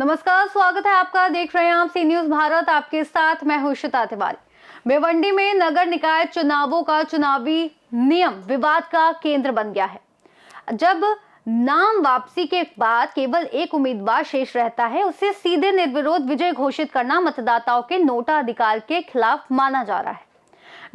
नमस्कार, स्वागत है आपका। देख रहे हैं आप सी न्यूज भारत। आपके साथ मैं हूं श्वेता तिवारी। भिवंडी में नगर निकाय चुनावों का चुनावी नियम विवाद का केंद्र बन गया है। जब नाम वापसी के बाद केवल एक उम्मीदवार शेष रहता है, उसे सीधे निर्विरोध विजय घोषित करना मतदाताओं के नोटा अधिकार के खिलाफ माना जा रहा है।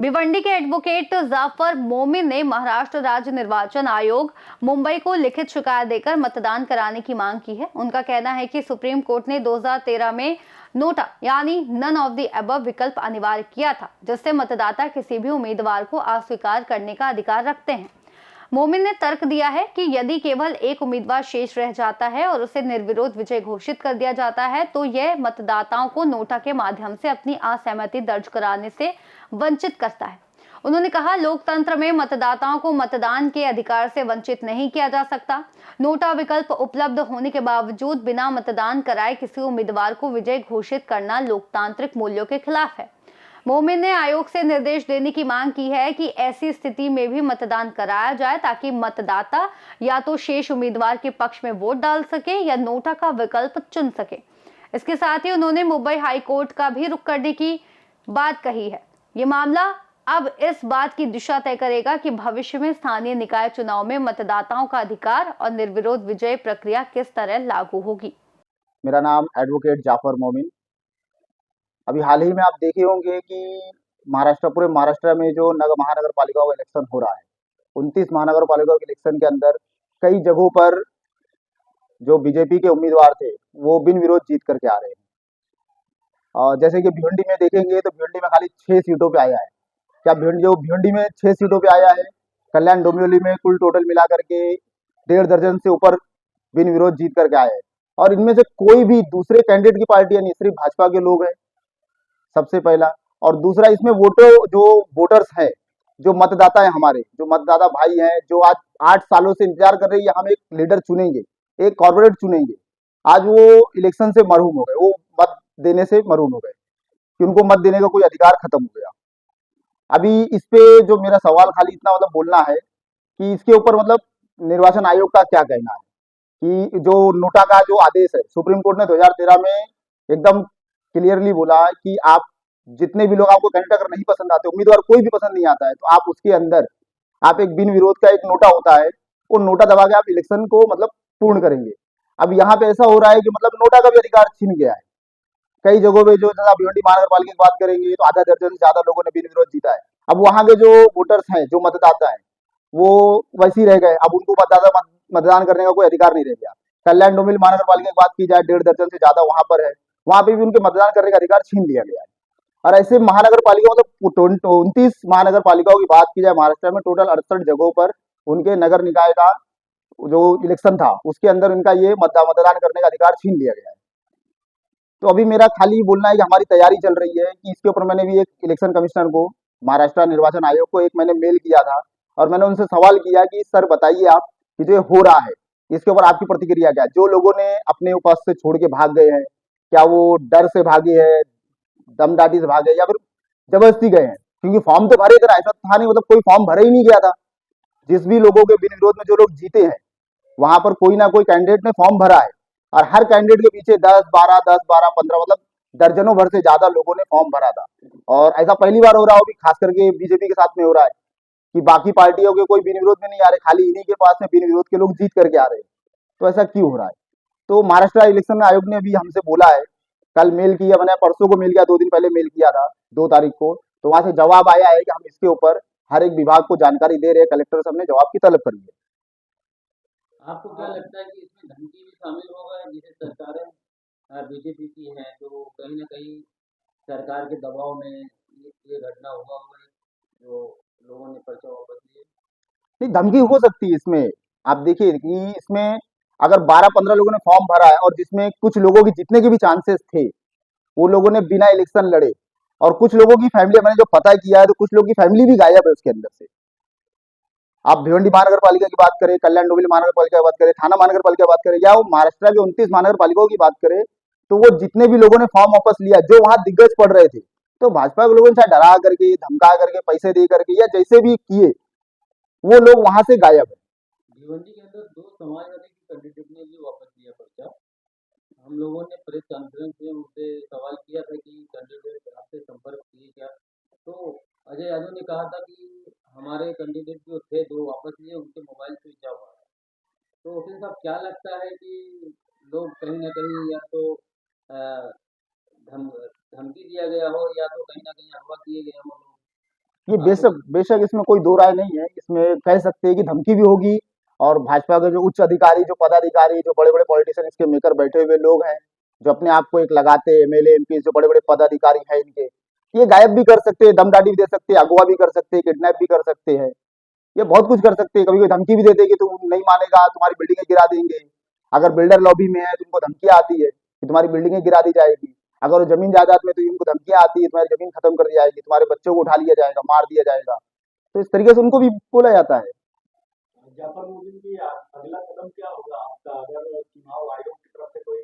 भिवंडी के एडवोकेट जाफर मोमिन ने महाराष्ट्र राज्य निर्वाचन आयोग मुंबई को लिखित शिकायत देकर मतदान कराने की मांग की है। उनका कहना है कि सुप्रीम कोर्ट ने 2013 में नोटा यानी नन ऑफ द अबव विकल्प अनिवार्य किया था, जिससे मतदाता किसी भी उम्मीदवार को अस्वीकार करने का अधिकार रखते हैं। मोमिन ने तर्क दिया है कि यदि केवल एक उम्मीदवार शेष रह जाता है और उसे निर्विरोध विजय घोषित कर दिया जाता है, तो यह मतदाताओं को नोटा के माध्यम से अपनी असहमति दर्ज कराने से वंचित करता है। उन्होंने कहा, लोकतंत्र में मतदाताओं को मतदान के अधिकार से वंचित नहीं किया जा सकता। नोटा विकल्प उपलब्ध होने के बावजूद बिना मतदान कराए किसी उम्मीदवार को विजय घोषित करना लोकतांत्रिक मूल्यों के खिलाफ है। मोमिन ने आयोग से निर्देश देने की मांग की है कि ऐसी स्थिति में भी मतदान कराया जाए, ताकि मतदाता या तो शेष उम्मीदवार के पक्ष में वोट डाल सके या नोटा का विकल्प चुन सके। इसके साथ ही उन्होंने मुंबई हाई कोर्ट का भी रुख करने की बात कही है। ये मामला अब इस बात की दिशा तय करेगा कि भविष्य में स्थानीय निकाय चुनाव में मतदाताओं का अधिकार और निर्विरोध विजय प्रक्रिया किस तरह लागू होगी। मेरा नाम एडवोकेट जाफर मोमिन। अभी हाल ही में आप देखे होंगे कि पूरे महाराष्ट्र में जो महानगर पालिकाओं का इलेक्शन हो रहा है, 29 महानगर पालिकाओं के इलेक्शन के अंदर कई जगहों पर जो बीजेपी के उम्मीदवार थे वो बिन विरोध जीत करके आ रहे हैं। और जैसे कि भिवंडी में देखेंगे तो भिवंडी में खाली 6 सीटों पे आया है। क्या भिवंडी में 6 सीटों पे आया है? कल्याण डोंबिवली में कुल टोटल मिला करके 1.5 दर्जन से ऊपर बिन विरोध जीत करके आए हैं। और इनमें से कोई भी दूसरे कैंडिडेट की पार्टी नहीं, सिर्फ भाजपा के लोग हैं, सबसे पहला। और दूसरा, इसमें वोटर्स हैं, जो मतदाता है, हमारे जो मतदाता भाई हैं, जो आज 8 सालों से इंतजार कर रही है हम एक लीडर चुनेंगे, एक कॉर्पोरेट चुनेंगे। आज वो इलेक्शन से महरूम हो गए, वो मत देने से महरूम हो गए कि उनको मत देने का कोई अधिकार खत्म हो गया। अभी इस पे जो मेरा सवाल खाली इतना बोलना है कि इसके ऊपर निर्वाचन आयोग का क्या कहना है कि जो नोटा का जो आदेश है, सुप्रीम कोर्ट ने 2013 में एकदम क्लियरली बोला कि आप जितने भी लोग, आपको कैंडिडेट अगर नहीं पसंद आते, उम्मीदवार कोई भी पसंद नहीं आता है, तो आप उसके अंदर आप एक बिन विरोध का एक नोटा होता है, वो नोटा दबा के आप इलेक्शन को पूर्ण करेंगे। अब यहाँ पे ऐसा हो रहा है कि नोटा का भी अधिकार छीन गया है कई जगहों पे। जो जैसा भिवंडी महानगर पालिका की बात करेंगे तो आधा दर्जन से ज्यादा लोगों ने बिन विरोध जीता है। अब वहां के जो वोटर्स हैं, जो मतदाता हैं, वो वैसे ही रह गए। अब उनको मतदान करने का कोई अधिकार नहीं रह गया। कल्याण डोंबिवली महानगर पालिका की बात की जाए, 1.5 दर्जन से ज्यादा वहां पर है, वहां पे भी उनके मतदान करने का अधिकार छीन लिया गया है। और ऐसे महानगर पालिका 29 महानगर पालिकाओं की बात की जाए महाराष्ट्र में, टोटल 68 जगहों पर उनके नगर निकाय का जो इलेक्शन था उसके अंदर उनका ये मतदान करने का अधिकार छीन लिया गया है। तो अभी मेरा खाली बोलना है कि हमारी तैयारी चल रही है कि इसके ऊपर मैंने भी एक इलेक्शन कमिश्नर को, महाराष्ट्र निर्वाचन आयोग को, एक मैंने मेल किया था और मैंने उनसे सवाल किया कि सर बताइए आप कि जो हो रहा है इसके ऊपर आपकी प्रतिक्रिया क्या है। जो लोगों ने अपने उपस्थ से छोड़ के भाग गए हैं, क्या वो डर से भागे हैं, दमदाटी से भागे, या फिर जबरदस्ती गए हैं? क्योंकि फॉर्म तो भरे थे ना, ऐसा था नहीं कोई फॉर्म भरे ही नहीं गया था। जिस भी लोगों के बिन विरोध में जो लोग जीते हैं, वहां पर कोई ना कोई कैंडिडेट ने फॉर्म भरा है और हर कैंडिडेट के पीछे 10, 12, 15 दर्जनों भर से ज्यादा लोगों ने फॉर्म भरा था। और ऐसा पहली बार हो रहा हो, खास करके बीजेपी के साथ में हो रहा है कि बाकी पार्टियों के कोई बिन विरोध में नहीं आ रहे, खाली इन्हीं के पास में बिन विरोध के लोग जीत करके आ रहे हैं। तो ऐसा क्यों हो रहा है? तो महाराष्ट्र इलेक्शन आयोग ने अभी हमसे बोला है, कल मेल किया, मैंने परसों को मेल किया, 2 दिन पहले मेल किया था 2 तारीख को, तो वहां से जवाब आया है कि हम इसके ऊपर हर एक विभाग को जानकारी दे रहे हैं। कलेक्टर साहब ने जवाब की तलब करी है। आपको क्या लगता है कि इसमें धमकी भी शामिल होगा? जैसे सरकारें बीजेपी की है, तो कहीं ना कहीं सरकार के दबाव में ये घटना हुआ होगा, जो लोगों ने पर्चा वापस लिए? नहीं, धमकी हो सकती है इसमें। आप देखिए कि इसमें अगर 12-15 लोगों ने फॉर्म भरा है और जिसमें कुछ लोगों की जीतने के भी चांसेस थे, वो लोगों ने बिना इलेक्शन लड़े, और कुछ लोगों की फैमिली, मैंने जो पता किया है तो कुछ लोगों की फैमिली भी गायब है उसके अंदर से। आप भिवंडी महानगर पालिका की बात करें, कल्याण डोंबिवली महानगर पालिका की बात करें, थाना महानगर पालिका की बात करें, या वो महाराष्ट्र के 29 महानगर पालिकाओं की बात करें, तो वो जितने भी लोगों ने फॉर्म वापस लिया, जो वहां दिग्गज पड़ रहे थे, तो भाजपा के लोगों ने चाहे डरा करके, धमका करके, पैसे दे करके, या जैसे भी किए, वो लोग वहां से गायब है। भिवंडी के अंदर 2 समाजवादी कैंडिडेट ने भी वापस लिया पर्चा। हम लोगों ने प्रेस कॉन्फ्रेंस में उनसे सवाल किया था कि कैंडिडेट आपसे संपर्क किए क्या? तो अजय यादव ने कहा था कि हमारे कैंडिडेट जो थे 2 वापस लिए, उनके मोबाइल स्विच ऑफ आ रहा है। तो वकील साहब क्या लगता है कि लोग कहीं न कहीं या तो अ, धम धमकी दिया गया हो या तो कहीं न कहीं अगवा किए गए हों लोग? ये आपको बेशक बेशक इसमें कोई दो राय नहीं है। इसमें कह सकते हैं कि धमकी भी होगी, और भाजपा के जो उच्च अधिकारी, जो पदाधिकारी, जो बड़े बड़े पॉलिटिशियन इसके मेकर बैठे हुए लोग हैं, जो अपने आप को एक लगाते हैं, एमएलए एमपी, जो बड़े बड़े पदाधिकारी हैं इनके, ये गायब भी कर सकते हैं, दमदाटी भी दे सकते हैं, अगवा भी कर सकते हैं, किडनैप भी कर सकते हैं, ये बहुत कुछ कर सकते हैं। कभी कोई धमकी भी देते हैं कि तुम नहीं मानेगा, तुम्हारी बिल्डिंगें गिरा देंगे। अगर बिल्डर लॉबी में है तो उनको धमकियां आती है कि तुम्हारी बिल्डिंगें गिरा दी जाएगी। अगर वो जमीन जायदाद में, तो उनको धमकियां आती है, तुम्हारी जमीन खत्म कर दी जाएगी, तुम्हारे बच्चों को उठा लिया जाएगा, मार दिया जाएगा। तो इस तरीके से उनको भी बोला जाता है। जाफर मोदी जी, अगला कदम क्या होगा आपका अगर चुनाव आयोग की तरफ से कोई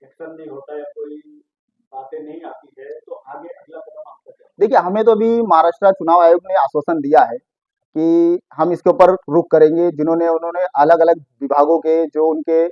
एक्शन नहीं होता या कोई बातें नहीं आती है तो आगे अगला कदम आपका क्या होगा? देखिए, हमें तो अभी महाराष्ट्र चुनाव आयोग ने आश्वासन दिया है कि हम इसके ऊपर रुख करेंगे। जिन्होंने उन्होंने अलग अलग विभागों के जो उनके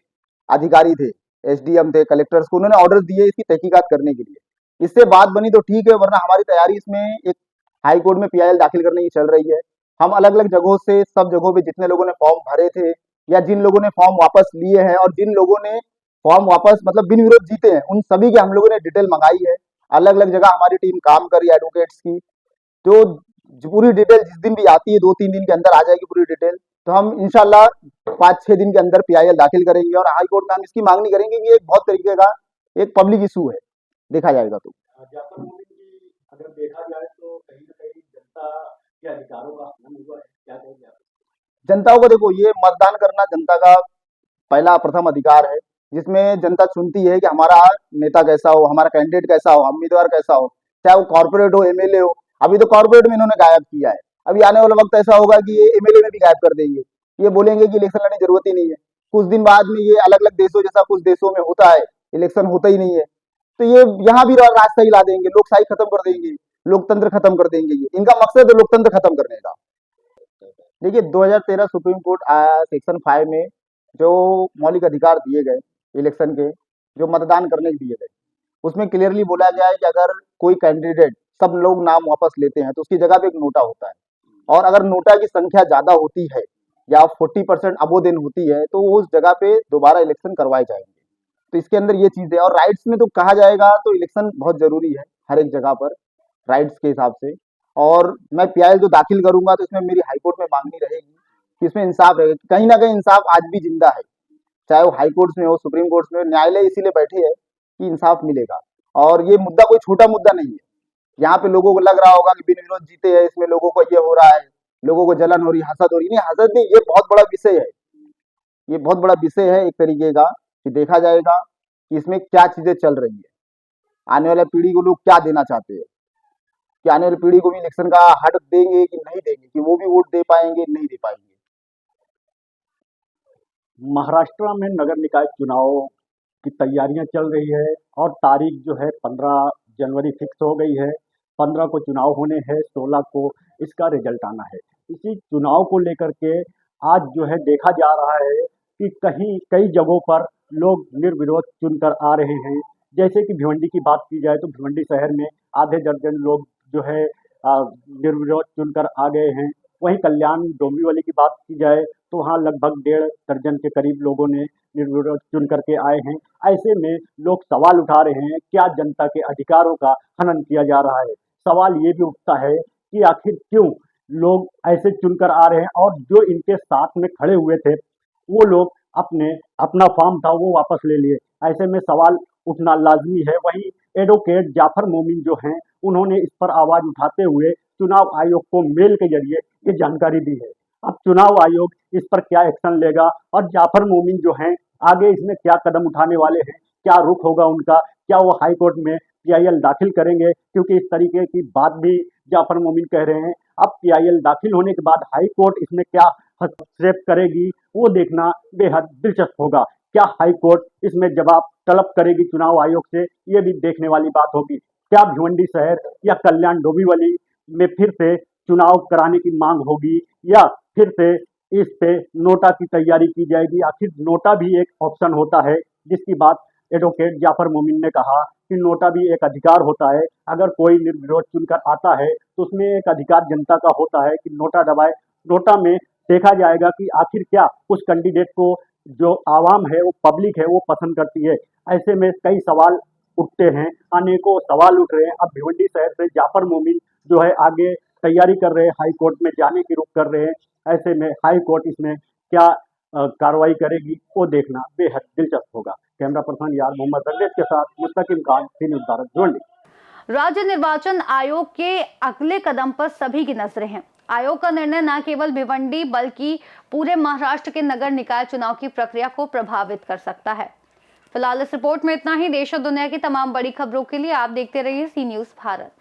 अधिकारी थे, एसडीएम थे, कलेक्टर्स को उन्होंने ऑर्डर दिए इसकी तहकीकात करने के लिए। इससे बात बनी तो ठीक है, वरना हमारी तैयारी इसमें एक हाई कोर्ट में पीआईएल दाखिल करने की चल रही है। हम अलग अलग जगहों से, सब जगहों पे जितने लोगों ने फॉर्म भरे थे या जिन लोगों ने फॉर्म वापस लिए हैं और जिन लोगों ने फॉर्म वापस मतलब बिन विरोध जीते हैं, उन सभी के हम लोगों ने डिटेल मंगाई है। अलग अलग जगह हमारी टीम काम कर रही है एडवोकेट्स की। तो जो पूरी डिटेल जिस दिन भी आती है, 2-3 दिन के अंदर आ जाएगी पूरी डिटेल। तो हम इंशाल्लाह 5-6 दिन के अंदर पीआईएल दाखिल करेंगे और हाई कोर्ट में हम इसकी मांगनी करेंगे कि ये एक बहुत तरीके का एक पब्लिक इशू है, देखा जाएगा तो। जाफर मोदी जी, अगर देखा जाए तो कहीं ना कहीं जनता के अधिकारों का हनन हुआ है, क्या कहेंगे आप? जनता को देखो, ये मतदान करना जनता का पहला प्रथम अधिकार है, जिसमें जनता चुनती है कि हमारा नेता कैसा हो, हमारा कैंडिडेट कैसा हो, उम्मीदवार कैसा हो, चाहे वो कॉर्पोरेट हो, एमएलए हो। अभी तो कॉर्पोरेट में इन्होंने गायब किया है। अभी आने वाला वक्त ऐसा होगा कि ये एमएलए में भी गायब कर देंगे। ये बोलेंगे कि इलेक्शन लड़ने की जरूरत ही नहीं है। कुछ दिन बाद में ये अलग अलग देशों जैसा कुछ देशों में होता है, इलेक्शन होता ही नहीं है। तो ये यहाँ भी रास्ता हिला देंगे, लोकशाही खत्म कर देंगे, लोकतंत्र खत्म कर देंगे। ये इनका मकसद है लोकतंत्र खत्म करने का। देखिए, 2013 सुप्रीम कोर्ट आया, सेक्शन 5 में जो मौलिक अधिकार दिए गए इलेक्शन के, जो मतदान करने के दिए गए, उसमें क्लियरली बोला गया है कि अगर कोई कैंडिडेट, सब लोग नाम वापस लेते हैं, तो उसकी जगह पे एक नोटा होता है। और अगर नोटा की संख्या ज्यादा होती है या 40% अबो दिन होती है, तो उस जगह पे दोबारा इलेक्शन करवाए जाएंगे। तो इसके अंदर ये चीज है। और राइट्स में तो कहा जाएगा तो इलेक्शन बहुत जरूरी है हर एक जगह पर, राइट्स के हिसाब से। और मैं पीआईएल जो दाखिल करूंगा तो इसमें मेरी हाईकोर्ट में मांगनी रहेगी कि इसमें इंसाफ रहेगा। कहीं ना कहीं इंसाफ आज भी जिंदा है, चाहे वो हाई कोर्ट्स में हो, सुप्रीम कोर्ट्स में हो। न्यायालय इसीलिए बैठे हैं कि इंसाफ मिलेगा। और ये मुद्दा कोई छोटा मुद्दा नहीं है। यहाँ पे लोगों को लग रहा होगा कि बिन विरोध जीते हैं, इसमें लोगों को ये हो रहा है, लोगों को जलन हो रही है, हसद हो रही है। नहीं, हसद नहीं, ये बहुत बड़ा विषय है। ये बहुत बड़ा विषय है एक तरीके का, कि देखा जाएगा कि इसमें क्या चीजें चल रही है, आने वाले पीढ़ी को लोग क्या देना चाहते हैं, कि आने वाली पीढ़ी को भी इलेक्शन का हक देंगे कि नहीं देंगे, कि वो भी वोट दे पाएंगे नहीं दे पाएंगे। महाराष्ट्र में नगर निकाय चुनाव की तैयारियां चल रही है और तारीख जो है 15 जनवरी फिक्स हो गई है। 15 को चुनाव होने हैं, 16 को इसका रिजल्ट आना है। इसी चुनाव को लेकर के आज जो है देखा जा रहा है कि कहीं कई जगहों पर लोग निर्विरोध चुनकर आ रहे हैं। जैसे कि भिवंडी की बात की जाए तो भिवंडी शहर में आधे दर्जन लोग जो है निर्विरोध चुनकर आ गए हैं। वहीं कल्याण डोंबिवली की बात की जाए तो वहाँ लगभग 1.5 दर्जन के करीब लोगों ने निर्विरोध चुन करके आए हैं। ऐसे में लोग सवाल उठा रहे हैं, क्या जनता के अधिकारों का हनन किया जा रहा है? सवाल ये भी उठता है कि आखिर क्यों लोग ऐसे चुनकर आ रहे हैं और जो इनके साथ में खड़े हुए थे वो लोग अपना फॉर्म था वो वापस ले लिए। ऐसे में सवाल उठना लाजमी है। वहीं एडवोकेट जाफर मोमिन जो हैं उन्होंने इस पर आवाज उठाते हुए चुनाव आयोग को मेल के जरिए ये जानकारी दी है। अब चुनाव आयोग इस पर क्या एक्शन लेगा और जाफर मोमिन जो हैं आगे इसमें क्या कदम उठाने वाले हैं, क्या रुख होगा उनका, क्या वो हाई कोर्ट में पीआईएल दाखिल करेंगे? क्योंकि इस तरीके की बात भी जाफर मोमिन कह रहे हैं। अब पीआईएल दाखिल होने के बाद हाई कोर्ट इसमें क्या हस्तक्षेप करेगी वो देखना बेहद दिलचस्प होगा। क्या हाई कोर्ट इसमें जवाब तलब करेगी चुनाव आयोग से, ये भी देखने वाली बात होगी। क्या भिवंडी शहर या कल्याण डोंबिवली में फिर से चुनाव कराने की मांग होगी या फिर से इस पे नोटा की तैयारी की जाएगी? आखिर नोटा भी एक ऑप्शन होता है जिसकी बात एडवोकेट जाफर मोमिन ने कहा कि नोटा भी एक अधिकार होता है। अगर कोई निर्विरोध चुनकर आता है तो उसमें एक अधिकार जनता का होता है कि नोटा दबाए। नोटा में देखा जाएगा कि आखिर क्या उस कैंडिडेट को जो आवाम है, वो पब्लिक है, वो पसंद करती है। ऐसे में कई सवाल उठते हैं, अनेकों सवाल उठ रहे हैं। अब भिवंडी शहर से जाफर मोमिन जो है आगे तैयारी कर रहे हैं, हाई कोर्ट में जाने की रुख कर रहे हैं। ऐसे में हाई कोर्ट इसमें क्या कार्रवाई करेगी वो देखना बेहद दिलचस्प होगा। कैमरा पर्सन यार मोहम्मद रंगेज के साथ मुस्तकिम खान, सी न्यूज़ भारत, भिवंडी। राज्य निर्वाचन आयोग के अगले कदम पर सभी की नजरें हैं। आयोग का निर्णय न केवल भिवंडी बल्कि पूरे महाराष्ट्र के नगर निकाय चुनाव की प्रक्रिया को प्रभावित कर सकता है। फिलहाल इस रिपोर्ट में इतना ही। देश और दुनिया की तमाम बड़ी खबरों के लिए आप देखते रहिए सी न्यूज़ भारत।